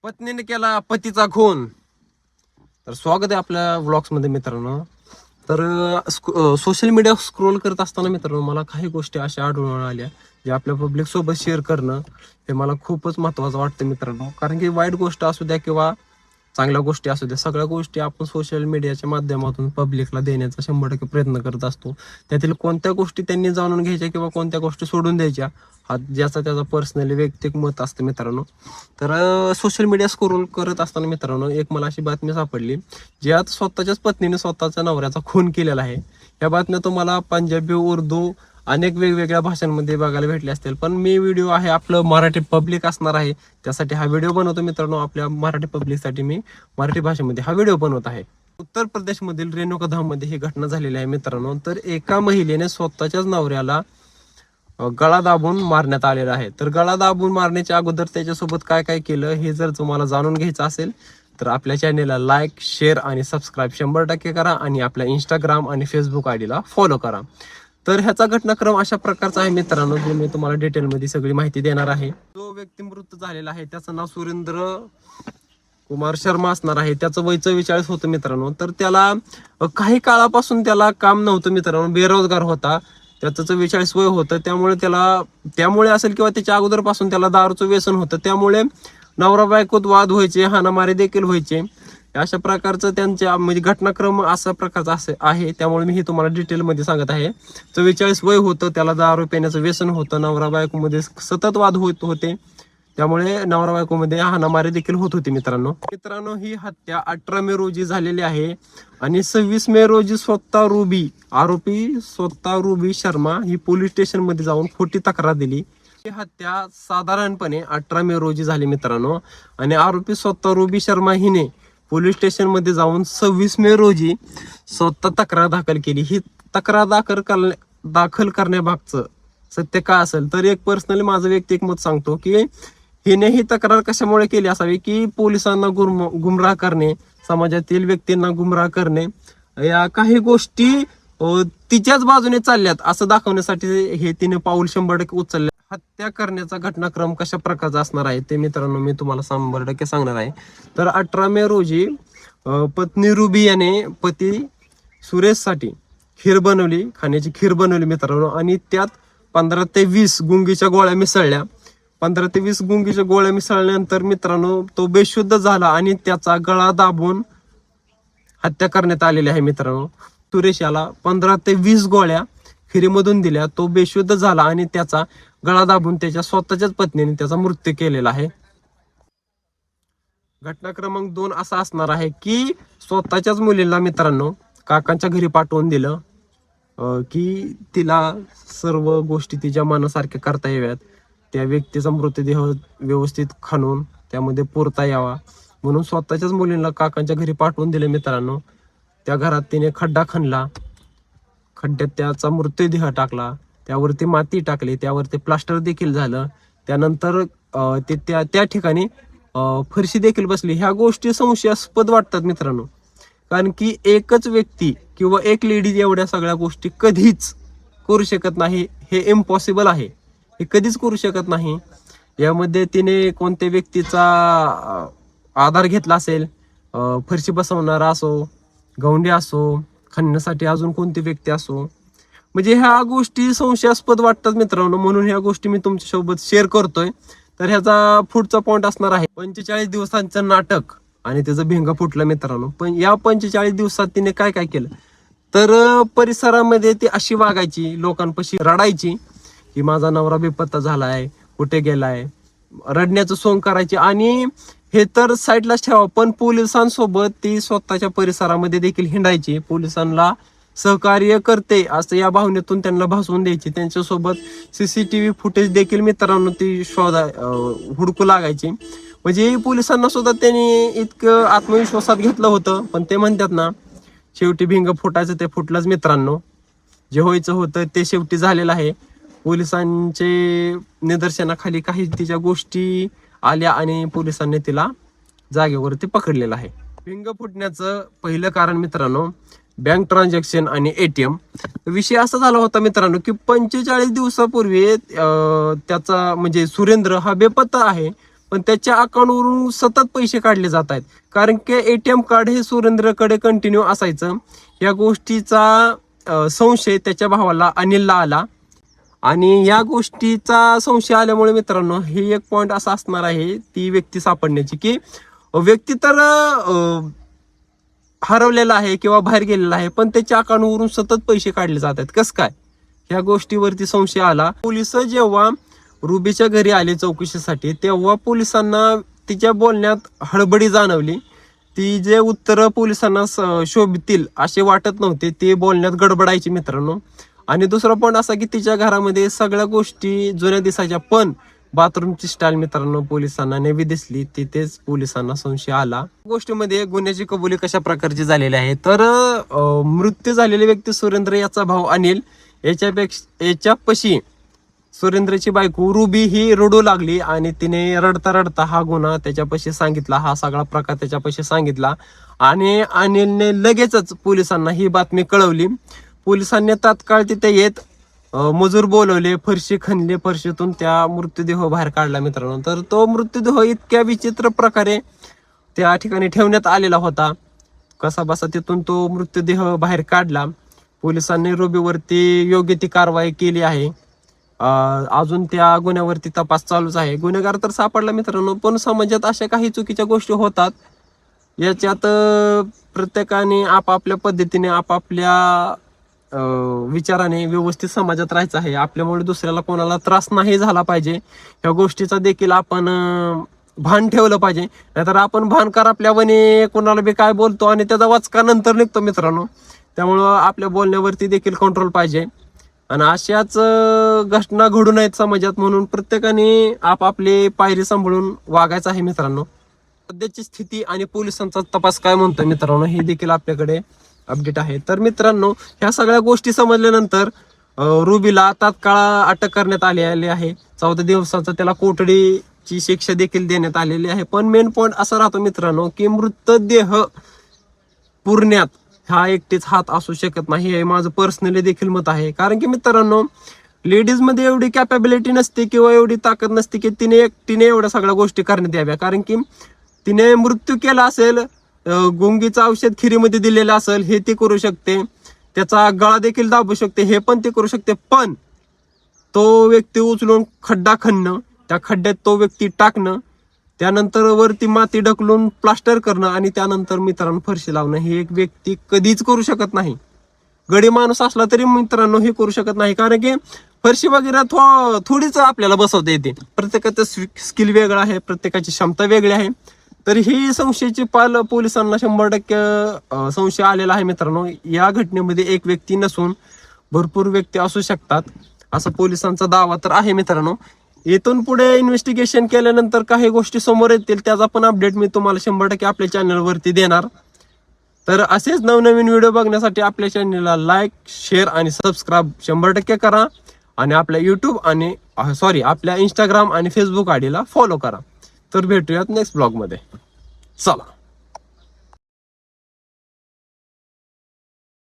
पत्नीने केला पतीचा खून. तर स्वागत आहे आपल्या व्लॉग्स मध्ये मित्रांनो. तर सोशल मीडिया स्क्रोल करत असताना मित्रांनो मला काही गोष्टी अशा आढळून आल्या जे आपल्या पब्लिक सोबत शेअर करणं हे मला खूपच महत्त्वाचं वाटतं मित्रांनो. कारण की वाईट गोष्ट असू द्या किंवा चांगल्या गोष्टी असू द्या, सगळ्या गोष्टी आपण सोशल मीडियाच्या माध्यमातून पब्लिकला देण्याचा 100% प्रयत्न करत असतो. त्यातील कोणत्या गोष्टी त्यांनी जाणून घ्यायच्या किंवा कोणत्या गोष्टी सोडून द्यायच्या हा ज्याचा त्याचा पर्सनली वैयक्तिक मत असतं मित्रांनो. तर सोशल मीडिया स्क्रोल करत असताना मित्रांनो एक मला अशी बातमी सापडली ज्यात स्वतःच्याच पत्नीने स्वतःच्या नवऱ्याचा खून केलेला आहे. या बातम्या तुम्हाला पंजाबी, उर्दू अनेक वेगवेगळ्या भाषांमध्ये बघायला भेटले असतील, पण मी व्हिडिओ आहे आपलं मराठी पब्लिक असणार आहे त्यासाठी हा व्हिडिओ बनवतो मित्रांनो. आपल्या मराठी पब्लिकसाठी मी मराठी भाषेमध्ये हा व्हिडिओ बनवत आहे. उत्तर प्रदेशमधील रेणुकाधाममध्ये ही घटना झालेली आहे मित्रांनो. तर एका महिलेने स्वतःच्याच नवऱ्याला गळा दाबून मारण्यात आलेला आहे. तर गळा दाबून मारण्याच्या अगोदर त्याच्यासोबत काय काय केलं हे जर तुम्हाला जाणून घ्यायचं असेल तर आपल्या चॅनेलला लाईक, शेअर आणि सबस्क्राईब 100% करा आणि आपल्या इंस्टाग्राम आणि फेसबुक आयडीला फॉलो करा. तर ह्याचा घटनाक्रम अशा प्रकारचा आहे मित्रांनो, जे मी तुम्हाला डिटेलमध्ये सगळी माहिती देणार आहे. जो व्यक्ती मृत्यू झालेला आहे त्याचं नाव सुरेंद्र कुमार शर्मा असणार आहे. त्याचं वय 44 होतं मित्रांनो. तर त्याला काही काळापासून त्याला काम नव्हतं मित्रांनो, बेरोजगार होता. त्याचं 44 वय होतं, त्यामुळे असेल किंवा त्याच्या अगोदरपासून त्याला दारूचं व्यसन होतं. त्यामुळे नवरा बायकोत वाद व्हायचे, हाणामारी देखील व्हायचे. अशा प्रकारचं त्यांच्या म्हणजे घटनाक्रम असा प्रकारचा आहे. त्यामुळे मी हे तुम्हाला डिटेलमध्ये सांगत आहे. 44 वय होतं, त्याला दारू पिण्याचं व्यसन होतं, नवरा बायकोमध्ये सतत वाद होत होते, त्यामुळे नवरा बायकोमध्ये हाणामारी देखील होत होती मित्रांनो. ही हत्या 18 मे रोजी झालेली आहे आणि 26 मे रोजी आरोपी स्वतः रुबी शर्मा ही पोलीस स्टेशन मध्ये जाऊन खोटी तक्रार दिली. ही हत्या साधारणपणे 18 मे रोजी झाली मित्रांनो आणि आरोपी स्वतः रुबी शर्मा हिने पोलीस स्टेशन मध्ये जाऊन 26 मे रोजी स्वतः तक्रार दाखल केली. ही तक्रार दाखल करण्यामागचं सत्य काय असेल तर एक पर्सनली माझं व्यक्तिगत मत सांगतो की हिने ही तक्रार कशामुळे केली असावी की पोलिसांना गुमराह करणे, समाजातील व्यक्तींना गुमराह करणे, या काही गोष्टी तिच्याच बाजूने चालल्यात असं दाखवण्यासाठी हे तिने पाऊल 100% उचलले. हत्या करण्याचा घटनाक्रम कशा प्रकारचा असणार आहे ते मित्रांनो मी तुम्हाला 100% सांगणार आहे. तर 18 मे रोजी पत्नी रुबी याने पती सुरेशसाठी खाण्याची खीर बनवली मित्रांनो आणि त्यात 15 ते 20 गुंगीच्या गोळ्या मिसळल्या. 15 ते 20 गुंगीच्या गोळ्या मिसळल्यानंतर मित्रांनो तो बेशुद्ध झाला आणि त्याचा गळा दाबून हत्या करण्यात आलेली आहे मित्रांनो. सुरेश याला 15 ते 20 गोळ्या खिरीमधून दिल्या, तो बेशुद्ध झाला आणि त्याचा गळा दाबून त्याच्या स्वतःच्याच पत्नीने त्याचा मृत्यू केलेला आहे. घटना क्रमांक 2 असा असणार आहे की स्वतःच्याच मुलीला मित्रांनो काकांच्या घरी पाठवून दिलं की तिला सर्व गोष्टी तिच्या मनासारख्या करता याव्यात, त्या व्यक्तीचा मृतदेह व्यवस्थित खणून त्यामध्ये पुरता यावा म्हणून स्वतःच्याच मुलींना काकांच्या घरी पाठवून दिले मित्रांनो. त्या घरात तिने खड्डा खणला, खड्ड्यात त्याचा मृतदेह टाकला, त्यावरती माती टाकली, त्यावरती प्लास्टर देखील झालं. त्यानंतर ते त्या ठिकाणी फरशी देखील बसली. ह्या गोष्टी संशयास्पद वाटतात मित्रांनो, कारण की एकच व्यक्ती किंवा एक लेडीज एवढ्या सगळ्या गोष्टी कधीच करू शकत नाही. हे इम्पॉसिबल आहे, हे कधीच करू शकत नाही. यामध्ये तिने कोणत्या व्यक्तीचा आधार घेतला असेल, फरशी बसवणारा असो, गवंडी असो, खणण्यासाठी अजून कोणती व्यक्ती असो, म्हणजे ह्या गोष्टी संशयास्पद वाटतात मित्रांनो. म्हणून ह्या गोष्टी मी तुमच्यासोबत शेअर करतोय. तर ह्याचा पुढचा पॉइंट असणार आहे 45 दिवसांचं नाटक आणि त्याचं भिंग फुटलं मित्रांनो. पण या 45 दिवसात तिने काय काय केलं तर परिसरामध्ये ती अशी वागायची, लोकांपाशी रडायची की माझा नवरा बेपत्ता झालाय, कुठे गेलाय, रडण्याचं सोंग करायची. आणि हे तर साईडलाच ठेवा, पण पोलिसांसोबत ती स्वतःच्या परिसरामध्ये देखील हिंडायची, पोलिसांना सहकार्य करते असं या भावनेतून त्यांना भासवून द्यायची. त्यांच्यासोबत CCTV फुटेज देखील मित्रांनो ती हुडकू लागायची. म्हणजे पोलिसांना सुद्धा त्यांनी इतकं आत्मविश्वासात घेतलं होतं. पण ते म्हणतात ना, शेवटी भिंग फुटायचं ते फुटलंच मित्रांनो. जे व्हायचं होतं ते शेवटी झालेलं आहे. पोलिसांचे निदर्शनाखाली काही तिच्या गोष्टी आल्या आणि पोलिसांनी तिला जागेवरती पकडलेलं आहे. भिंग फुटण्याचं पहिलं कारण मित्रांनो बँक ट्रान्झॅक्शन आणि ATM. विषय असा झाला होता मित्रांनो की 45 दिवसापूर्वी त्याचा म्हणजे सुरेंद्र हा बेपत्ता आहे, पण त्याच्या अकाउंटवरून सतत पैसे काढले जात आहेत. कारण की ATM कार्ड हे सुरेंद्रकडे कंटिन्यू असायचं. या गोष्टीचा संशय त्याच्या भावाला अनिलला आला आणि या गोष्टीचा संशय आल्यामुळे मित्रांनो हे एक पॉइंट असा असणार आहे ती व्यक्ती सापडण्याची की व्यक्ती तर हरवलेला आहे किंवा बाहेर गेलेला आहे, पण त्याच्या अकाउंटवरून सतत पैसे काढले जात आहेत. कसं काय, ह्या गोष्टीवरती संशय आला. पोलिस जेव्हा रुबीच्या घरी आले चौकशीसाठी तेव्हा पोलिसांना तिच्या बोलण्यात हडबडी जाणवली. ती जे उत्तर पोलिसांना शोभतील असे वाटत नव्हते, ते बोलण्यात गडबडायचे मित्रांनो. आणि दुसरा पॉईंट असा की तिच्या घरामध्ये सगळ्या गोष्टी जुन्या दिसायच्या, पण बाथरूमची स्टाईल मित्रांनो पोलिसांना नवी दिसली. तिथेच पोलिसांना संशय आला. गोष्टीमध्ये गुन्ह्याची कबुली कशा प्रकारची झालेली आहे तर मृत्यू झालेली व्यक्ती सुरेंद्र याचा भाऊ अनिल याच्यापाशी सुरेंद्रची बायको रुबी ही रडू लागली आणि तिने रडता रडता हा गुन्हा त्याच्यापाशी सांगितला, हा सगळा प्रकार त्याच्यापाशी सांगितला आणि अनिलने लगेचच पोलिसांना ही बातमी कळवली. पोलिसांनी तात्काळ तिथे येत मजूर बोलवले, फरशी खणली, फरशीतून त्या मृतदेह बाहेर काढला मित्रांनो. तर तो मृतदेह इतक्या विचित्र प्रकारे त्या ठिकाणी ठेवण्यात आलेला होता. कसा बसा तिथून तो मृतदेह बाहेर काढला. पोलिसांनी रुबीवरती योग्य ती कारवाई केली आहे. अजून त्या गुन्ह्यावरती तपास चालूच आहे. गुन्हेगार तर सापडला मित्रांनो, पण समाजात अशा काही चुकीच्या गोष्टी होतात. याच्यात प्रत्येकाने आपापल्या पद्धतीने आपापल्या विचाराने व्यवस्थित समाजात राहायचं आहे. आपल्यामुळे दुसऱ्याला कोणाला त्रास नाही झाला पाहिजे, ह्या गोष्टीचा देखील आपण भान ठेवलं पाहिजे. नाहीतर आपण भानकार आपल्यावने कोणाला बी काय बोलतो आणि त्याचा वाचका नंतर निघतो मित्रांनो. त्यामुळं आपल्या बोलण्यावरती देखील कंट्रोल पाहिजे आणि अशाच घटना घडू नयेत समाजात, म्हणून प्रत्येकाने आपापली पायरी सांभाळून वागायचं आहे मित्रांनो. सध्याची स्थिती आणि पोलिसांचा तपास काय म्हणतोय मित्रांनो हे देखील आपल्याकडे अपडेट आहे. तर मित्रांनो ह्या सगळ्या गोष्टी समजल्यानंतर रुबीला तात्काळ अटक करण्यात आलेली आहे. 14 दिवसाचा त्याला कोठडीची शिक्षा देखील देण्यात आलेली आहे. पण मेन पॉईंट असा राहतो मित्रांनो की मृतदेह पुरण्यात हा एकटेच हात असू शकत नाही, हे माझं पर्सनली देखील मत आहे. कारण की मित्रांनो लेडीज मध्ये एवढी कॅपॅबिलिटी नसते किंवा एवढी ताकद नसते की तिने एकटीने एवढ्या सगळ्या गोष्टी करण्यात याव्या. कारण की तिने मृत्यू केला असेल, गुंगीचं औषध खिरीमध्ये दिलेलं असेल, हे ती करू शकते, त्याचा गळा देखील दाबू शकते, हे पण ती करू शकते. पण तो व्यक्ती उचलून खड्डा खणणं, त्या खड्ड्यात तो व्यक्ती टाकणं, त्यानंतर वरती माती ढकलून प्लास्टर करणं आणि त्यानंतर मित्रांनो फरशी लावणं, हे एक व्यक्ती कधीच करू शकत नाही. गडी माणूस असला तरी मित्रांनो हे करू शकत नाही. कारण की फरशी वगैरे थोडीच आपल्याला बसवता येते. प्रत्येकाचं स्किल वेगळं आहे, प्रत्येकाची क्षमता वेगळी आहे. तर ही संशयाची पाल पोलिसांना 100% संशय आलेला आहे मित्रांनो. या घटनेमध्ये एक व्यक्ती नसून भरपूर व्यक्ती असू शकतात असं पोलिसांचा दावा तर आहे मित्रांनो. इथून पुढे इन्व्हेस्टिगेशन केल्यानंतर काही गोष्टी समोर येतील, त्याचा पण अपडेट मी तुम्हाला 100% आपल्या चॅनलवरती देणार. तर असेच नवनवीन व्हिडिओ बघण्यासाठी आपल्या चॅनलला लाईक, शेअर आणि सबस्क्राईब 100% करा आणि आपल्या आपल्या इंस्टाग्राम आणि फेसबुक आयडीला फॉलो करा. तर भेटूयात नेक्स्ट ब्लॉगमध्ये. चला.